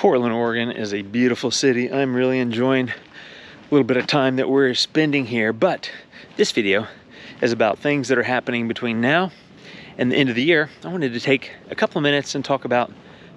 Portland, Oregon is a beautiful city. I'm really enjoying a little bit of time that we're spending here, but this video is about things that are happening between now and the end of the year. I wanted to take a couple of minutes and talk about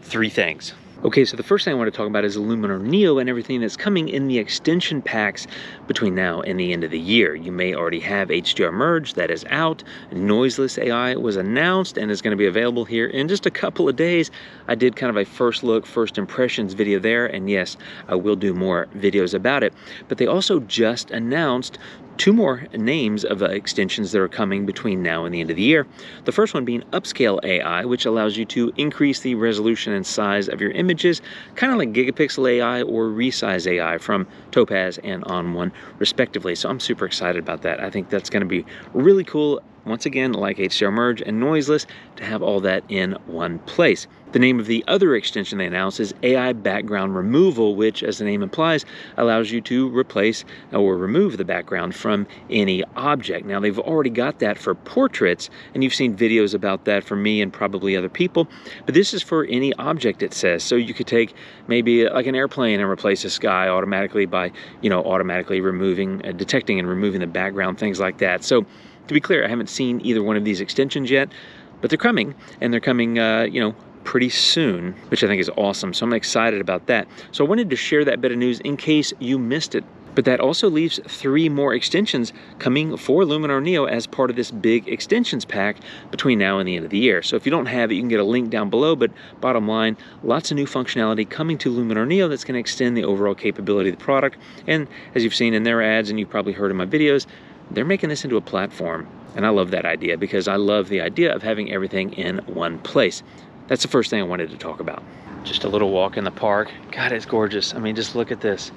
3 things. Okay, so the first thing I want to talk about is Luminar Neo and everything that's coming in the extension packs between now and the end of the year. You may already have HDR Merge, that is out. Noiseless AI was announced and is going to be available here in just a couple of days. I did kind of a first look, first impressions video there, and yes, I will do more videos about it. But they also just announced 2 more names of extensions that are coming between now and the end of the year. The first one being Upscale AI, which allows you to increase the resolution and size of your images, kind of like Gigapixel AI or Resize AI from Topaz and OnOne, respectively. So I'm super excited about that. I think that's going to be really cool. Once again, like HDR Merge and Noiseless, to have all that in one place. The name of the other extension they announced is AI Background Removal, which, as the name implies, allows you to replace or remove the background from any object. Now, they've already got that for portraits, and you've seen videos about that from me and probably other people, but this is for any object, it says. So you could take maybe like an airplane and replace the sky automatically by, automatically removing, detecting and removing the background, things like that. So, to be clear, I haven't seen either one of these extensions yet, but they're coming, and they're coming, pretty soon, which I think is awesome. So I'm excited about that. So I wanted to share that bit of news in case you missed it. But that also leaves 3 more extensions coming for Luminar Neo as part of this big extensions pack between now and the end of the year. So if you don't have it, you can get a link down below, but bottom line, lots of new functionality coming to Luminar Neo that's going to extend the overall capability of the product. And as you've seen in their ads, and you've probably heard in my videos, they're making this into a platform. And I love that idea because I love the idea of having everything in one place. That's the first thing I wanted to talk about. Just a little walk in the park. God, it's gorgeous. I mean, just look at this.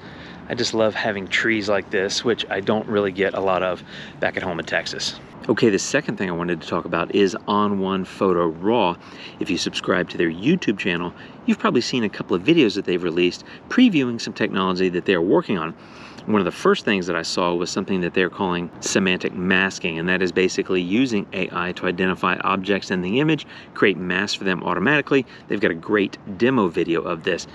I just love having trees like this, which I don't really get a lot of back at home in Texas. Okay, the second thing I wanted to talk about is OnOne Photo Raw. If you subscribe to their YouTube channel, you've probably seen a couple of videos that they've released previewing some technology that they're working on. One of the first things that I saw was something that they're calling semantic masking, and that is basically using AI to identify objects in the image, create masks for them automatically. They've got a great demo video of this.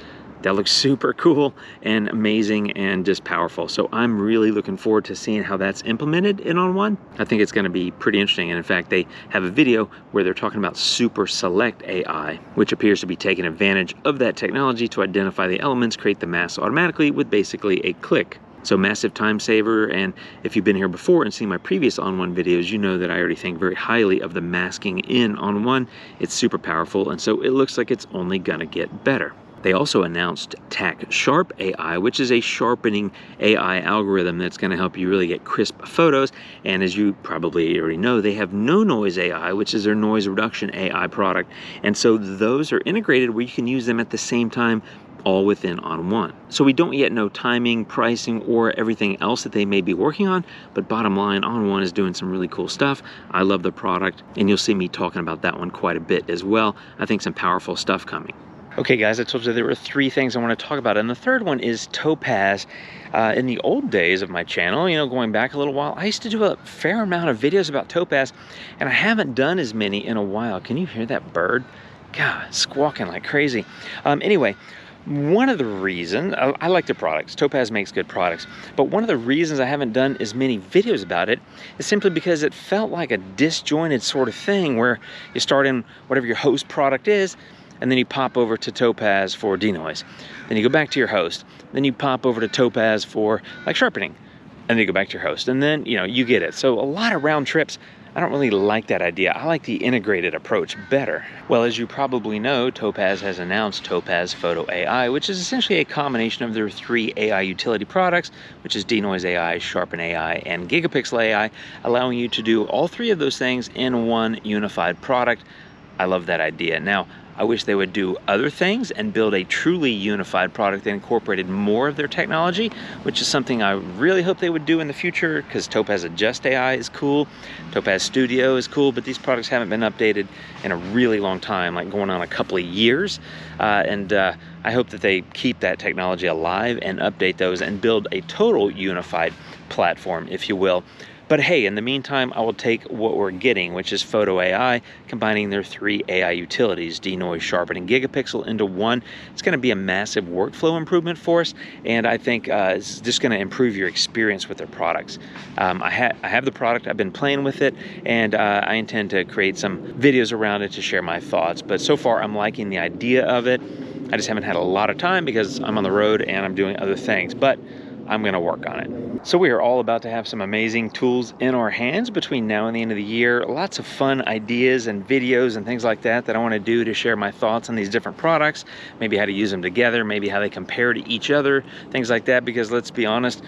That looks super cool and amazing and just powerful. So I'm really looking forward to seeing how that's implemented in OnOne. I think it's going to be pretty interesting. And in fact, they have a video where they're talking about Super Select AI, which appears to be taking advantage of that technology to identify the elements, create the masks automatically with basically a click. So massive time saver, and if you've been here before and seen my previous OnOne videos, you know that I already think very highly of the masking in OnOne. It's super powerful, and so it looks like it's only gonna get better. They also announced Tack Sharp AI, which is a sharpening AI algorithm that's going to help you really get crisp photos. And as you probably already know, they have No Noise AI, which is their noise reduction AI product. And so those are integrated where you can use them at the same time, all within OnOne. So we don't yet know timing, pricing, or everything else that they may be working on, but bottom line, OnOne is doing some really cool stuff. I love the product, and you'll see me talking about that one quite a bit as well. I think some powerful stuff coming. Okay guys, I told you there were 3 things I want to talk about, and the third one is Topaz. In the old days of my channel, going back a little while, I used to do a fair amount of videos about Topaz, and I haven't done as many in a while. Can you hear that bird? God, squawking like crazy. Anyway, one of the reasons, I like their products. Topaz makes good products, but one of the reasons I haven't done as many videos about it is simply because it felt like a disjointed sort of thing where you start in whatever your host product is, and then you pop over to Topaz for denoise. Then you go back to your host. Then you pop over to Topaz for like sharpening. And then you go back to your host. And then, you get it. So a lot of round trips. I don't really like that idea. I like the integrated approach better. Well, as you probably know, Topaz has announced Topaz Photo AI, which is essentially a combination of their 3 AI utility products, which is Denoise AI, Sharpen AI, and Gigapixel AI, allowing you to do all 3 of those things in one unified product. I love that idea. Now, I wish they would do other things and build a truly unified product that incorporated more of their technology, which is something I really hope they would do in the future, because Topaz Adjust AI is cool, Topaz Studio is cool, but these products haven't been updated in a really long time, like going on a couple of years. I hope that they keep that technology alive and update those and build a total unified platform, if you will. But hey, in the meantime, I will take what we're getting, which is Photo AI, combining their 3 AI utilities, denoise, sharpen, and gigapixel, into one. It's going to be a massive workflow improvement for us, and I think it's just going to improve your experience with their products. I have the product, I've been playing with it, and I intend to create some videos around it to share my thoughts. But so far, I'm liking the idea of it. I just haven't had a lot of time because I'm on the road and I'm doing other things, but I'm gonna work on it. So we are all about to have some amazing tools in our hands between now and the end of the year. Lots of fun ideas and videos and things like that I want to do to share my thoughts on these different products, maybe how to use them together, maybe how they compare to each other, things like that, because let's be honest,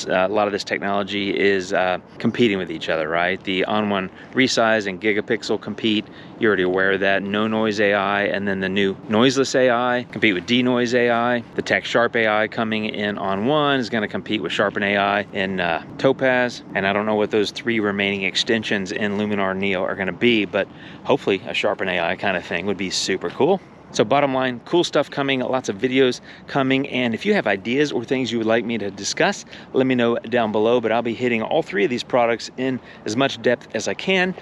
a lot of this technology is competing with each other, right? The OnOne Resize and Gigapixel compete. You're already aware of that. No Noise AI, and then the new Noiseless AI compete with Denoise AI. The Tech Sharp AI coming in OnOne is going to compete with Sharpen AI in Topaz, and I don't know what those 3 remaining extensions in Luminar Neo are going to be, but hopefully a Sharpen AI kind of thing would be super cool. So bottom line, cool stuff coming, lots of videos coming, and if you have ideas or things you would like me to discuss, let me know down below. But I'll be hitting all 3 of these products in as much depth as I can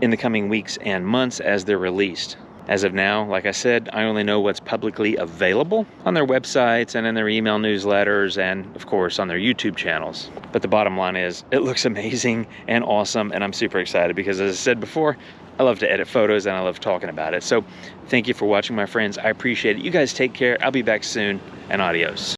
in the coming weeks and months as they're released. As of now, like I said, I only know what's publicly available on their websites and in their email newsletters and, of course, on their YouTube channels. But the bottom line is, it looks amazing and awesome, and I'm super excited because, as I said before, I love to edit photos and I love talking about it. So thank you for watching, my friends. I appreciate it. You guys take care. I'll be back soon, and adios.